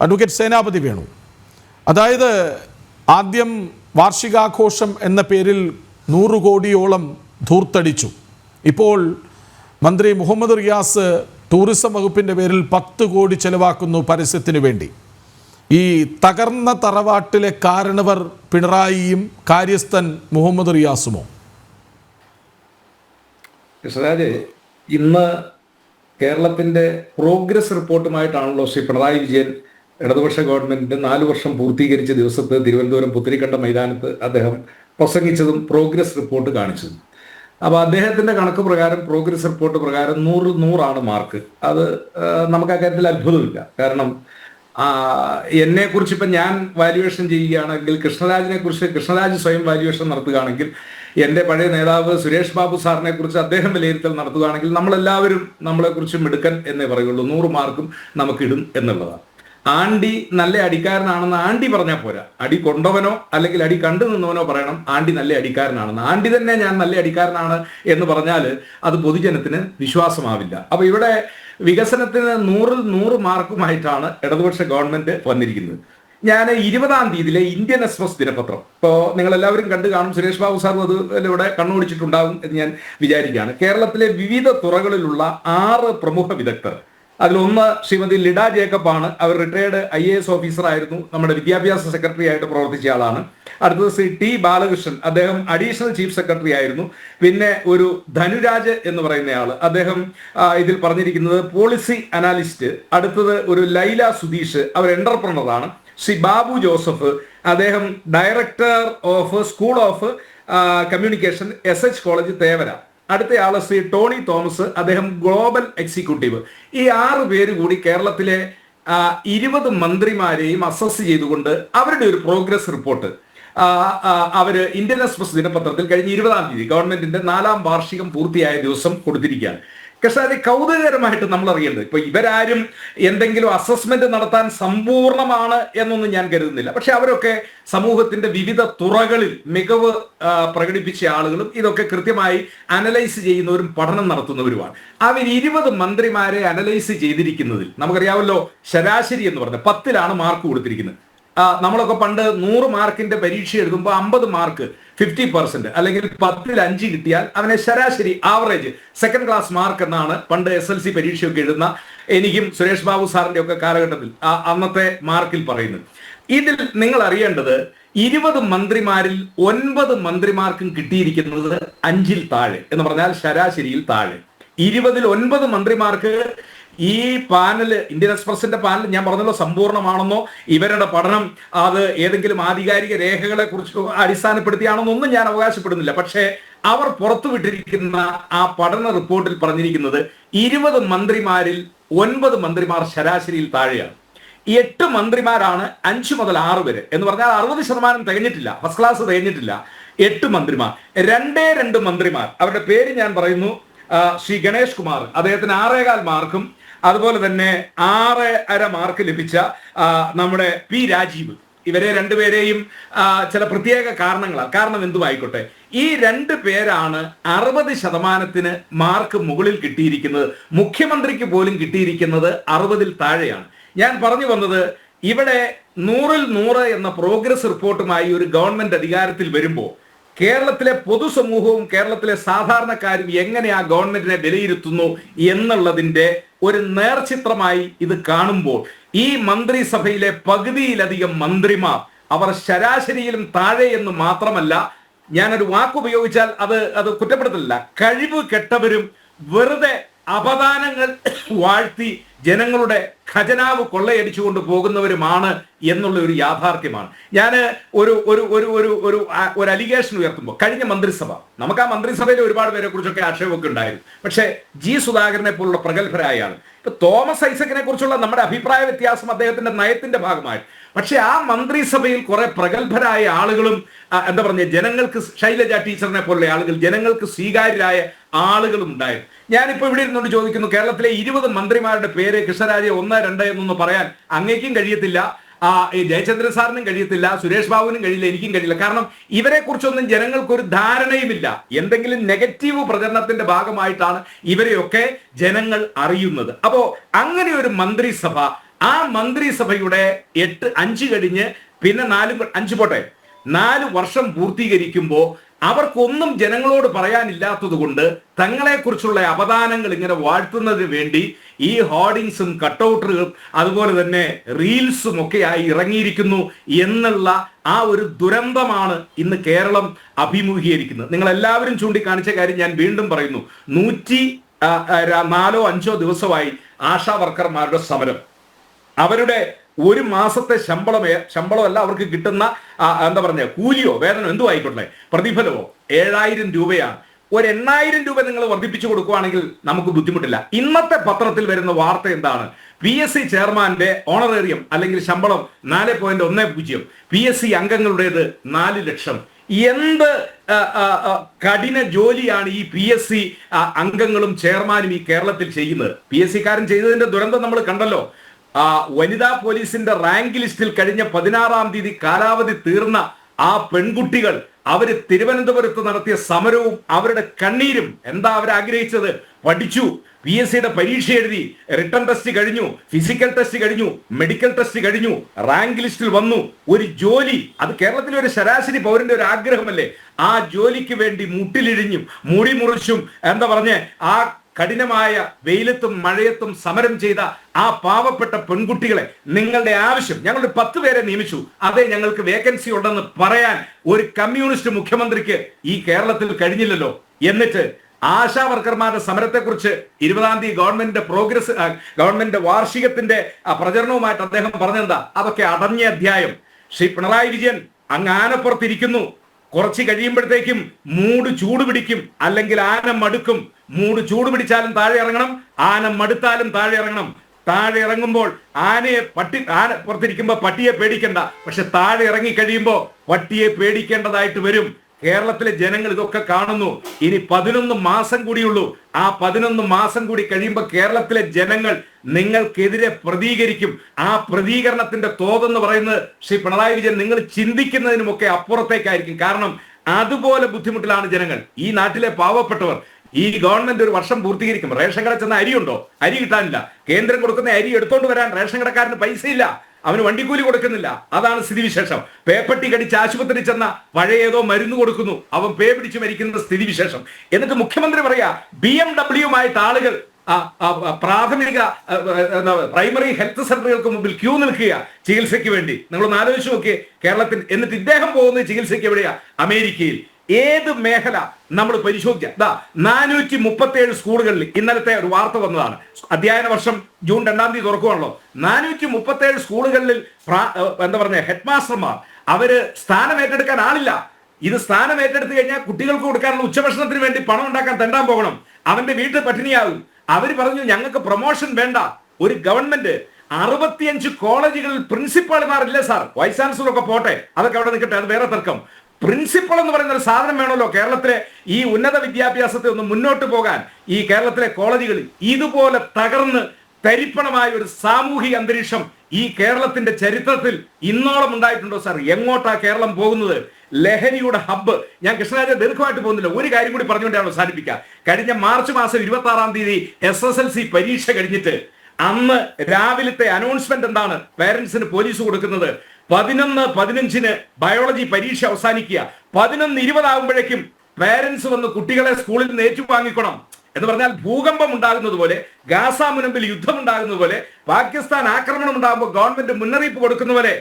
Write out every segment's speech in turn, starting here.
Advocate സേനാപതി വേണു, അതായത് ആദ്യം വാർഷികാഘോഷം എന്ന പേരിൽ 100 കോടിയോളം ധൂർത്തടിച്ചു. ഇപ്പോൾ മന്ത്രി മുഹമ്മദ് റിയാസ് ടൂറിസം വകുപ്പിൻ്റെ പേരിൽ 10 കോടി ചെലവാക്കുന്നു പരസ്യത്തിനു വേണ്ടി. ഈ തകർന്ന തറവാട്ടിലെ കാരണവർ പിണറായിയും കാര്യസ്ഥൻ മുഹമ്മദ് റിയാസുമോ? കൃഷ്ണരാജ്, ഇന്ന് കേരളത്തിന്റെ പ്രോഗ്രസ് റിപ്പോർട്ടുമായിട്ടാണല്ലോ ശ്രീ പിണറായി വിജയൻ ഇടതുപക്ഷ ഗവൺമെന്റിന്റെ 4 വർഷം പൂർത്തീകരിച്ച ദിവസത്ത് തിരുവനന്തപുരം പുത്തരിക്കണ്ട മൈതാനത്ത് അദ്ദേഹം പ്രസംഗിച്ചതും പ്രോഗ്രസ് റിപ്പോർട്ട് കാണിച്ചതും. അപ്പോൾ അദ്ദേഹത്തിന്റെ കണക്ക് പ്രകാരം, പ്രോഗ്രസ് റിപ്പോർട്ട് പ്രകാരം 100 മാർക്ക്. അത് നമുക്ക് അക്കാര്യത്തിൽ അത്ഭുതമില്ല. കാരണം എന്നെക്കുറിച്ച് ഇപ്പം ഞാൻ വാല്യുവേഷൻ ചെയ്യുകയാണെങ്കിൽ, കൃഷ്ണരാജ് സ്വയം വാല്യുവേഷൻ നടത്തുകയാണെങ്കിൽ, എൻ്റെ പഴയ നേതാവ് സുരേഷ് ബാബു സാറിനെ കുറിച്ച് അദ്ദേഹം വിലയിരുത്തൽ നടത്തുകയാണെങ്കിൽ, നമ്മളെല്ലാവരും നമ്മളെക്കുറിച്ച് മിടുക്കൻ എന്നേ പറയുള്ളൂ. 100 മാർക്കും നമുക്കിടും എന്നുള്ളതാണ്. ആണ്ടി നല്ല അടിക്കാരനാണെന്ന് ആണ്ടി പറഞ്ഞാൽ പോരാ. അടി കൊണ്ടവനോ അല്ലെങ്കിൽ അടി കണ്ടു നിന്നവനോ പറയണം ആണ്ടി നല്ല അടിക്കാരനാണെന്ന്. ആണ്ടി തന്നെ ഞാൻ നല്ല അടിക്കാരനാണ് എന്ന് പറഞ്ഞാൽ അത് പൊതുജനത്തിന് വിശ്വാസമാവില്ല. അപ്പൊ ഇവിടെ വികസനത്തിന് 100 മാർക്കുമായിട്ടാണ് ഇടതുപക്ഷ ഗവൺമെന്റ് വന്നിരിക്കുന്നത്. ഞാൻ 20-ാം തീയതിയിലെ ഇന്ത്യൻ എക്സ്പ്രസ് ദിനപത്രം, ഇപ്പോൾ നിങ്ങൾ എല്ലാവരും കണ്ടു കാണും, സുരേഷ് ബാബു സാർ അത് ഇവിടെ കണ്ണോടിച്ചിട്ടുണ്ടാകും എന്ന് ഞാൻ വിചാരിക്കുകയാണ്. കേരളത്തിലെ വിവിധ തുറകളിലുള്ള 6 പ്രമുഖ വിദഗ്ധർ, അതിലൊന്ന് ശ്രീമതി ലിഡ ജേക്കബ് ആണ്. അവർ റിട്ടയർഡ് IAS ഓഫീസർ ആയിരുന്നു, നമ്മുടെ വിദ്യാഭ്യാസ സെക്രട്ടറി ആയിട്ട് പ്രവർത്തിച്ച ആളാണ്. അടുത്തത് ശ്രീ T ബാലകൃഷ്ണൻ, അദ്ദേഹം അഡീഷണൽ ചീഫ് സെക്രട്ടറി ആയിരുന്നു. പിന്നെ ഒരു ധനുരാജ് എന്ന് പറയുന്നയാൾ, അദ്ദേഹം ഇതിൽ പറഞ്ഞിരിക്കുന്നത് പോളിസി അനാലിസ്റ്റ്. അടുത്തത് ഒരു ലൈല സുധീഷ്, അവർ എന്റർപ്രണറാണ്. ശ്രീ ബാബു ജോസഫ്, അദ്ദേഹം director of school of communication SH college Thevara. അടുത്തയാള് ശ്രീ ടോണി തോമസ്, അദ്ദേഹം ഗ്ലോബൽ എക്സിക്യൂട്ടീവ്. ഈ 6 പേര് കൂടി കേരളത്തിലെ 20 മന്ത്രിമാരെയും അസസ് ചെയ്തുകൊണ്ട് അവരുടെ ഒരു പ്രോഗ്രസ് റിപ്പോർട്ട് അവര് ഇന്ത്യൻ എക്സ്പ്രസ് ദിനപത്രത്തിൽ കഴിഞ്ഞ 20-ാം തീയതി ഗവൺമെന്റിന്റെ 4-ാം വാർഷികം പൂർത്തിയായ ദിവസം കൊടുത്തിരിക്കുകയാണ്. പക്ഷെ അത് കൗതുകകരമായിട്ട് നമ്മൾ അറിയേണ്ടത്, ഇപ്പൊ ഇവരാരും എന്തെങ്കിലും അസസ്മെന്റ് നടത്താൻ സമ്പൂർണമാണ് എന്നൊന്നും ഞാൻ കരുതുന്നില്ല. പക്ഷെ അവരൊക്കെ സമൂഹത്തിന്റെ വിവിധ തുറകളിൽ മികവ് പ്രകടിപ്പിച്ച ആളുകളും ഇതൊക്കെ കൃത്യമായി അനലൈസ് ചെയ്യുന്നവരും പഠനം നടത്തുന്നവരുമാണ്. അവർ 20 മന്ത്രിമാരെ അനലൈസ് ചെയ്തിരിക്കുന്നതിൽ നമുക്കറിയാമല്ലോ, ശരാശരി എന്ന് പറഞ്ഞ 10-ലാണ് മാർക്ക് കൊടുത്തിരിക്കുന്നത്. നമ്മളൊക്കെ പണ്ട് 100 മാർക്കിന്റെ പരീക്ഷ എഴുതുമ്പോൾ 50 മാർക്ക് 50% അല്ലെങ്കിൽ 10-ൽ 5 കിട്ടിയാൽ അവനെ ശരാശരി ആവറേജ് സെക്കൻഡ് ക്ലാസ് മാർക്ക് എന്നാണ് പണ്ട് SLC പരീക്ഷയൊക്കെ എഴുതുന്ന എനിക്കും സുരേഷ് ബാബു സാറിന്റെ ഒക്കെ കാലഘട്ടത്തിൽ അന്നത്തെ മാർക്കിൽ പറയുന്നത്. ഇതിൽ നിങ്ങൾ അറിയേണ്ടത് 20 മന്ത്രിമാരിൽ 9 മന്ത്രിമാർക്കും കിട്ടിയിരിക്കുന്നത് 5-ൽ താഴെ എന്ന് പറഞ്ഞാൽ ശരാശരിയിൽ താഴെ. 20-ൽ 9 മന്ത്രിമാർക്ക് ഈ പാനല്, ഇന്ത്യൻ എക്സ്പ്രസിന്റെ പാനൽ ഞാൻ പറഞ്ഞല്ലോ സമ്പൂർണ്ണമാണെന്നോ ഇവരുടെ പഠനം അത് ഏതെങ്കിലും ആധികാരിക രേഖകളെ കുറിച്ച് അടിസ്ഥാനപ്പെടുത്തിയാണെന്നൊന്നും ഞാൻ അവകാശപ്പെടുന്നില്ല. പക്ഷേ അവർ പുറത്തുവിട്ടിരിക്കുന്ന ആ പഠന റിപ്പോർട്ടിൽ പറഞ്ഞിരിക്കുന്നത് 20 മന്ത്രിമാരിൽ 9 മന്ത്രിമാർ ശരാശരിയിൽ താഴെയാണ്. 8 മന്ത്രിമാരാണ് 5 മുതൽ 6 വരെ എന്ന് പറഞ്ഞാൽ 60% തികഞ്ഞിട്ടില്ല, ഫസ്റ്റ് ക്ലാസ് തികഞ്ഞിട്ടില്ല. 8 മന്ത്രിമാർ, 2 മന്ത്രിമാർ, അവരുടെ പേര് ഞാൻ പറയുന്നു. ശ്രീ ഗണേഷ് കുമാർ, അദ്ദേഹത്തിന് 6.25 മാർക്കും അതുപോലെ തന്നെ 6.5 മാർക്ക് ലഭിച്ച നമ്മുടെ P രാജീവ്, ഇവരെ 2 പേരെയും ചില പ്രത്യേക കാരണങ്ങളാൽ, കാരണം എന്തുമായിക്കോട്ടെ, ഈ 2 പേരാണ് 60% മാർക്ക് മുകളിൽ കിട്ടിയിരിക്കുന്നത്. മുഖ്യമന്ത്രിക്ക് പോലും കിട്ടിയിരിക്കുന്നത് 60-ൽ താഴെയാണ്. ഞാൻ പറഞ്ഞു വന്നത്, ഇവിടെ 100-ൽ 100 എന്ന പ്രോഗ്രസ് റിപ്പോർട്ടുമായി ഒരു ഗവൺമെന്റ് അധികാരത്തിൽ വരുമ്പോൾ കേരളത്തിലെ പൊതുസമൂഹവും കേരളത്തിലെ സാധാരണക്കാരും എങ്ങനെ ആ ഗവൺമെന്റിനെ വിലയിരുത്തുന്നു എന്നുള്ളതിന്റെ ഒരു നേർചിത്രമായി ഇത് കാണുമ്പോൾ ഈ മന്ത്രിസഭയിലെ പകുതിയിലധികം മന്ത്രിമാർ അവർ ശരാശരിയിലും താഴെ എന്ന് മാത്രമല്ല, ഞാനൊരു വാക്കുപയോഗിച്ചാൽ അത് കുറ്റപ്പെടുത്തില്ല, കഴിവ് കെട്ടവരും വെറുതെ അപദാനങ്ങൾ വാഴ്ത്തി ജനങ്ങളുടെ ഖജനാവ് കൊള്ളയടിച്ചുകൊണ്ട് പോകുന്നവരുമാണ് എന്നുള്ള ഒരു യാഥാർത്ഥ്യമാണ്. ഞാൻ ഒരു അലിഗേഷൻ ഉയർത്തുമ്പോൾ, കഴിഞ്ഞ മന്ത്രിസഭ, നമുക്ക് ആ മന്ത്രിസഭയിൽ ഒരുപാട് പേരെ കുറിച്ചൊക്കെ ആക്ഷേപമൊക്കെ ഉണ്ടായിരുന്നു. പക്ഷേ G സുധാകരനെ പോലുള്ള പ്രഗത്ഭരായ ആൾ, ഇപ്പൊ തോമസ് ഐസക്കിനെ കുറിച്ചുള്ള നമ്മുടെ അഭിപ്രായ വ്യത്യാസം അദ്ദേഹത്തിന്റെ നയത്തിന്റെ ഭാഗമായിട്ട്, പക്ഷെ ആ മന്ത്രിസഭയിൽ കുറെ പ്രഗത്ഭരായ ആളുകളും എന്താ പറഞ്ഞ ജനങ്ങൾക്ക്, ശൈലജ ടീച്ചറിനെ പോലുള്ള ആളുകൾ, ജനങ്ങൾക്ക് സ്വീകാര്യരായ ആളുകളും ഉണ്ടായിരുന്നു. ഞാനിപ്പോ ഇവിടെ ഇരുന്നുകൊണ്ട് ചോദിക്കുന്നു, കേരളത്തിലെ 20 മന്ത്രിമാരുടെ പേര് കൃഷ്ണരാജെ 1, 2 എന്നൊന്ന് പറയാൻ അങ്ങേക്കും കഴിയത്തില്ല, ജയചന്ദ്രൻ സാറിനും കഴിയത്തില്ല, സുരേഷ് ബാബുവിനും കഴിയില്ല, എനിക്കും കഴിയില്ല. കാരണം ഇവരെ കുറിച്ചൊന്നും ജനങ്ങൾക്കൊരു ധാരണയുമില്ല. എന്തെങ്കിലും നെഗറ്റീവ് പ്രചരണത്തിന്റെ ഭാഗമായിട്ടാണ് ഇവരെയൊക്കെ ജനങ്ങൾ അറിയുന്നത്. അപ്പോ അങ്ങനെ ഒരു മന്ത്രിസഭ ആ മന്ത്രിസഭയുടെ 5 കഴിഞ്ഞ് പിന്നെ 5 പോട്ടെ 4 വർഷം പൂർത്തീകരിക്കുമ്പോൾ അവർക്കൊന്നും ജനങ്ങളോട് പറയാനില്ലാത്തത് കൊണ്ട് തങ്ങളെക്കുറിച്ചുള്ള അപദാനങ്ങൾ ഇങ്ങനെ വാഴ്ത്തുന്നതിന് വേണ്ടി ഈ ഹോർഡിങ്സും കട്ടൗട്ടറുകളും അതുപോലെ തന്നെ റീൽസും ഒക്കെയായി ഇറങ്ങിയിരിക്കുന്നു എന്നുള്ള ആ ഒരു ദുരന്തമാണ് ഇന്ന് കേരളം അഭിമുഖീകരിക്കുന്നത്. നിങ്ങൾ എല്ലാവരും ചൂണ്ടിക്കാണിച്ച കാര്യം ഞാൻ വീണ്ടും പറയുന്നു. 104 5 ദിവസമായി ആശാ വർക്കർമാരുടെ സമരം. അവരുടെ ഒരു മാസത്തെ ശമ്പളമല്ല അവർക്ക് കിട്ടുന്ന എന്താ പറഞ്ഞ കൂലിയോ വേതനോ എന്തോ ആയിക്കോട്ടെ, പ്രതിഫലമോ 7000 രൂപയാണ്. ഒരു 8000 രൂപ നിങ്ങൾ വർദ്ധിപ്പിച്ചു കൊടുക്കുകയാണെങ്കിൽ നമുക്ക് ബുദ്ധിമുട്ടില്ല. ഇന്നത്തെ പത്രത്തിൽ വരുന്ന വാർത്ത എന്താണ്? PSC ചെയർമാന്റെ ഓണറേറിയം അല്ലെങ്കിൽ ശമ്പളം 4.10, PSC അംഗങ്ങളുടേത് 4 ലക്ഷം. എന്ത് കഠിന ജോലിയാണ് ഈ PSC അംഗങ്ങളും ചെയർമാനും ഈ കേരളത്തിൽ ചെയ്യുന്നത്? PSC കാരൻ ചെയ്തതിന്റെ ദുരന്തം നമ്മൾ കണ്ടല്ലോ. വനിതാ പോലീസിന്റെ റാങ്ക് ലിസ്റ്റിൽ കഴിഞ്ഞ 16-ാം തീയതി കാലാവധി തീർന്ന ആ പെൺകുട്ടികൾ അവര് തിരുവനന്തപുരത്ത് നടത്തിയ സമരവും അവരുടെ കണ്ണീരും എന്താ അവരാഗ്രഹിച്ചത്? പഠിച്ചു, PSCയുടെ പരീക്ഷ എഴുതി, റിട്ടൺ ടെസ്റ്റ് കഴിഞ്ഞു, ഫിസിക്കൽ ടെസ്റ്റ് കഴിഞ്ഞു, മെഡിക്കൽ ടെസ്റ്റ് കഴിഞ്ഞു, റാങ്ക് ലിസ്റ്റിൽ വന്നു, ഒരു ജോലി. അത് കേരളത്തിലെ ഒരു ശരാശരി പൗരന്റെ ഒരു ആഗ്രഹമല്ലേ? ആ ജോലിക്ക് വേണ്ടി മുട്ടിലിഴിഞ്ഞും മുടി മുറിച്ചും എന്താ പറഞ്ഞ ആ കഠിനമായ വെയിലത്തും മഴയത്തും സമരം ചെയ്ത ആ പാവപ്പെട്ട പെൺകുട്ടികളെ നിങ്ങളുടെ ആവശ്യം, ഞങ്ങളുടെ 10 പേരെ നിയമിച്ചു, അതെ ഞങ്ങൾക്ക് വേക്കൻസി ഉണ്ടെന്ന് പറയാൻ ഒരു കമ്മ്യൂണിസ്റ്റ് മുഖ്യമന്ത്രിക്ക് ഈ കേരളത്തിൽ കഴിഞ്ഞില്ലല്ലോ. എന്നിട്ട് ആശാ വർക്കർമാരുടെ സമരത്തെക്കുറിച്ച് 20-ാം തീയതി ഗവൺമെന്റ് വാർഷികത്തിന്റെ പ്രചരണവുമായിട്ട് അദ്ദേഹം പറഞ്ഞെന്താ? അതൊക്കെ അടഞ്ഞ അധ്യായം. ശ്രീ പിണറായി വിജയൻ അങ്ങ് ആനപ്പുറത്തിരിക്കുന്നു, കുറച്ച് കഴിയുമ്പോഴത്തേക്കും മൂട് ചൂട് പിടിക്കും, അല്ലെങ്കിൽ ആന മടുക്കും. മൂട് ചൂട് പിടിച്ചാലും താഴെ ഇറങ്ങണം, ആന മടുത്താലും താഴെ ഇറങ്ങണം. താഴെ ഇറങ്ങുമ്പോൾ ആന പുറത്തിരിക്കുമ്പോ പട്ടിയെ പേടിക്കണ്ട, പക്ഷെ താഴെ ഇറങ്ങി കഴിയുമ്പോ പട്ടിയെ പേടിക്കേണ്ടതായിട്ട് വരും. കേരളത്തിലെ ജനങ്ങൾ ഇതൊക്കെ കാണുന്നു. ഇനി 11 മാസം കൂടിയുള്ളൂ. ആ 11 മാസം കൂടി കഴിയുമ്പോൾ കേരളത്തിലെ ജനങ്ങൾ നിങ്ങൾക്കെതിരെ പ്രതികരിക്കും. ആ പ്രതികരണത്തിന്റെ തോതെന്ന് പറയുന്നത് ശ്രീ പിണറായി വിജയൻ നിങ്ങൾ ചിന്തിക്കുന്നതിനുമൊക്കെ അപ്പുറത്തേക്കായിരിക്കും. കാരണം അതുപോലെ ബുദ്ധിമുട്ടിലാണ് ജനങ്ങൾ. ഈ നാട്ടിലെ പാവപ്പെട്ടവർ. ഈ ഗവൺമെന്റ് ഒരു വർഷം പൂർത്തീകരിക്കും. റേഷൻ കട ചെന്ന അരിയുണ്ടോ? അരി കിട്ടാനില്ല. കേന്ദ്രം കൊടുക്കുന്ന അരി എടുത്തോണ്ട് വരാൻ റേഷൻ കടക്കാരന് പൈസയില്ല, അവന് വണ്ടിക്കൂലി കൊടുക്കുന്നില്ല. അതാണ് സ്ഥിതിവിശേഷം. പേപ്പട്ടി കടിച്ച് ആശുപത്രി ചെന്ന പഴയ ഏതോ മരുന്ന് കൊടുക്കുന്നു, അവൻ പേ പിടിച്ച് മരിക്കുന്ന സ്ഥിതിവിശേഷം. എന്നിട്ട് മുഖ്യമന്ത്രി പറയാ BMW ആളുകൾ പ്രാഥമിക പ്രൈമറി ഹെൽത്ത് സെന്ററുകൾക്ക് മുമ്പിൽ ക്യൂ നിൽക്കുക ചികിത്സയ്ക്ക് വേണ്ടി. നിങ്ങളൊന്ന് ആലോചിച്ച് നോക്കിയേ കേരളത്തിൽ. എന്നിട്ട് ഇദ്ദേഹം പോകുന്നത് ചികിത്സയ്ക്ക് എവിടെയാ? അമേരിക്കയിൽ. ഏത് മേഖല നമ്മൾ പരിശോധിക്കാം. 437 സ്കൂളുകളിൽ ഇന്നലത്തെ ഒരു വാർത്ത വന്നതാണ്. അധ്യയന വർഷം ജൂൺ 2-ാം തീയതി തുറക്കുവാണല്ലോ. 437 സ്കൂളുകളിൽ എന്താ പറഞ്ഞ ഹെഡ് മാസ്റ്റർമാർ അവര് സ്ഥാനം ഏറ്റെടുക്കാൻ ആളില്ല. ഇത് സ്ഥാനം ഏറ്റെടുത്ത് കഴിഞ്ഞാൽ കുട്ടികൾക്ക് കൊടുക്കാനുള്ള ഉച്ചഭക്ഷണത്തിന് വേണ്ടി പണം ഉണ്ടാക്കാൻ തെണ്ടാൻ പോകണം. അവന്റെ വീട്ടിൽ പട്ടിണിയാകും. അവര് പറഞ്ഞു ഞങ്ങൾക്ക് പ്രൊമോഷൻ വേണ്ട. ഒരു ഗവൺമെന്റ് 65 കോളേജുകളിൽ പ്രിൻസിപ്പാൾമാരില്ല സാർ. വൈസ് ചാൻസലറൊക്കെ പോട്ടെ, അതൊക്കെ അവിടെ നിൽക്കട്ടെ, അത് വേറെ തർക്കം. പ്രിൻസിപ്പൾ എന്ന് പറയുന്ന ഒരു സാധനം വേണമല്ലോ കേരളത്തിലെ ഈ ഉന്നത വിദ്യാഭ്യാസത്തെ ഒന്ന് മുന്നോട്ട് പോകാൻ. ഈ കേരളത്തിലെ കോളേജുകളിൽ ഇതുപോലെ തകർന്ന് തരിപ്പണമായ ഒരു സാമൂഹിക അന്തരീക്ഷം ഈ കേരളത്തിന്റെ ചരിത്രത്തിൽ ഇന്നോളം ഉണ്ടായിട്ടുണ്ടോ സാർ? എങ്ങോട്ടാ കേരളം പോകുന്നത്? ലഹരിയുടെ ഹബ്ബ്. ഞാൻ കൃഷ്ണരാജ ദീർഘമായിട്ട് പോകുന്നില്ല, ഒരു കാര്യം കൂടി പറഞ്ഞുകൊണ്ടാണ് അവസാനിപ്പിക്കുക. കഴിഞ്ഞ മാർച്ച് മാസം 26-ാം തീയതി SSLC പരീക്ഷ കഴിഞ്ഞിട്ട് അന്ന് രാവിലത്തെ അനൗൺസ്മെന്റ് എന്താണ് പേരൻസിന് പോലീസ് കൊടുക്കുന്നത്? 11:15 ബയോളജി പരീക്ഷ അവസാനിക്കുക, 11:20 ആകുമ്പോഴേക്കും പേരൻസ് വന്ന് കുട്ടികളെ സ്കൂളിൽ നിന്ന് ഏറ്റുവാങ്ങിക്കണം എന്ന് പറഞ്ഞാൽ ഭൂകമ്പം ഉണ്ടാകുന്നത് പോലെ, ഗാസ മുനമ്പിൽ യുദ്ധം ഉണ്ടാകുന്നത് പോലെ, പാകിസ്ഥാൻ ആക്രമണം ഉണ്ടാകുമ്പോൾ ഗവൺമെന്റ് മുന്നറിയിപ്പ് കൊടുക്കുന്ന പോലെ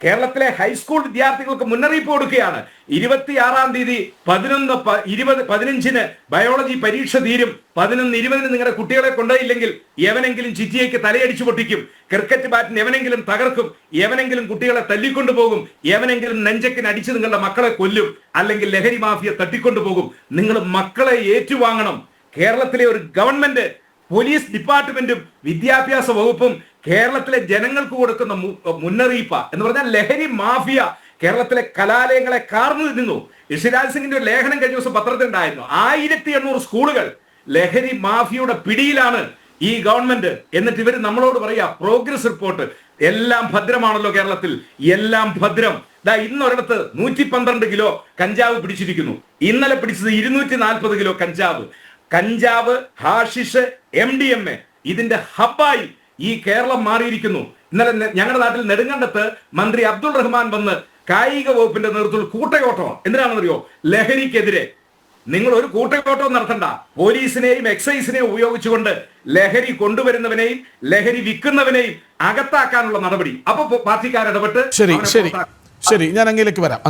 കേരളത്തിലെ ഹൈസ്കൂൾ വിദ്യാർത്ഥികൾക്ക് മുന്നറിയിപ്പ് കൊടുക്കുകയാണ്. 26-ാം തീയതി 11:15 ബയോളജി പരീക്ഷ തീരും. 11:20 നിങ്ങളുടെ കുട്ടികളെ കൊണ്ടുപോയില്ലെങ്കിൽ എവനെങ്കിലും ചിറ്റിയേക്ക് തലയടിച്ചു പൊട്ടിക്കും, ക്രിക്കറ്റ് ബാറ്റിന് എവനെങ്കിലും തകർക്കും, എവനെങ്കിലും കുട്ടികളെ തല്ലിക്കൊണ്ടുപോകും, എവനെങ്കിലും നെഞ്ചക്കിന് അടിച്ച് നിങ്ങളുടെ മക്കളെ കൊല്ലും, അല്ലെങ്കിൽ ലഹരി മാഫിയ തട്ടിക്കൊണ്ടുപോകും. നിങ്ങൾ മക്കളെ ഏറ്റുവാങ്ങണം. കേരളത്തിലെ ഒരു ഗവൺമെന്റ്, പോലീസ് ഡിപ്പാർട്ട്മെന്റും വിദ്യാഭ്യാസ വകുപ്പും കേരളത്തിലെ ജനങ്ങൾക്ക് കൊടുക്കുന്ന മുന്നറിയിപ്പ എന്ന് പറഞ്ഞാൽ ലഹരി മാഫിയ കേരളത്തിലെ കലാലയങ്ങളെ കാർന്നു നിന്നു. ഋഷിരാജ് സിംഗിന്റെ ഒരു ലേഖനം കഴിഞ്ഞ ദിവസം പത്രത്തിൽ ഉണ്ടായിരുന്നു. 1800 സ്കൂളുകൾ ലഹരി മാഫിയയുടെ പിടിയിലാണ് ഈ ഗവൺമെന്റ്. എന്നിട്ട് ഇവർ നമ്മളോട് പറയാ പ്രോഗ്രസ് റിപ്പോർട്ട്. എല്ലാം ഭദ്രമാണല്ലോ കേരളത്തിൽ, എല്ലാം ഭദ്രം. ഇന്നൊരിടത്ത് 112 കിലോ കഞ്ചാവ് പിടിച്ചിരിക്കുന്നു. ഇന്നലെ പിടിച്ചത് 240 കിലോ കഞ്ചാവ്. കഞ്ചാവ്, ഹാഷിഷ്, MDMA ഇതിന്റെ ഹബ്ബായി ഈ കേരളം മാറിയിരിക്കുന്നു. ഇന്നലെ ഞങ്ങളുടെ നാട്ടിൽ നെടുങ്കണ്ടത്ത് മന്ത്രി അബ്ദുൾ റഹ്മാൻ വന്ന് കായിക വകുപ്പിന്റെ നേതൃത്വത്തിൽ കൂട്ടയോട്ടമാണ്. എന്തിനാണെന്നറിയോ? ലഹരിക്കെതിരെ. നിങ്ങൾ ഒരു കൂട്ടയോട്ടവും നടത്തണ്ട. പോലീസിനെയും എക്സൈസിനെയും ഉപയോഗിച്ചുകൊണ്ട് ലഹരി കൊണ്ടുവരുന്നവനെയും ലഹരി വിൽക്കുന്നവനെയും അകത്താക്കാനുള്ള നടപടി. അപ്പൊ പാർട്ടിക്കാർ ഇടപെട്ട് ശരി ഞാൻ അങ്ങയിലേക്ക് വരാം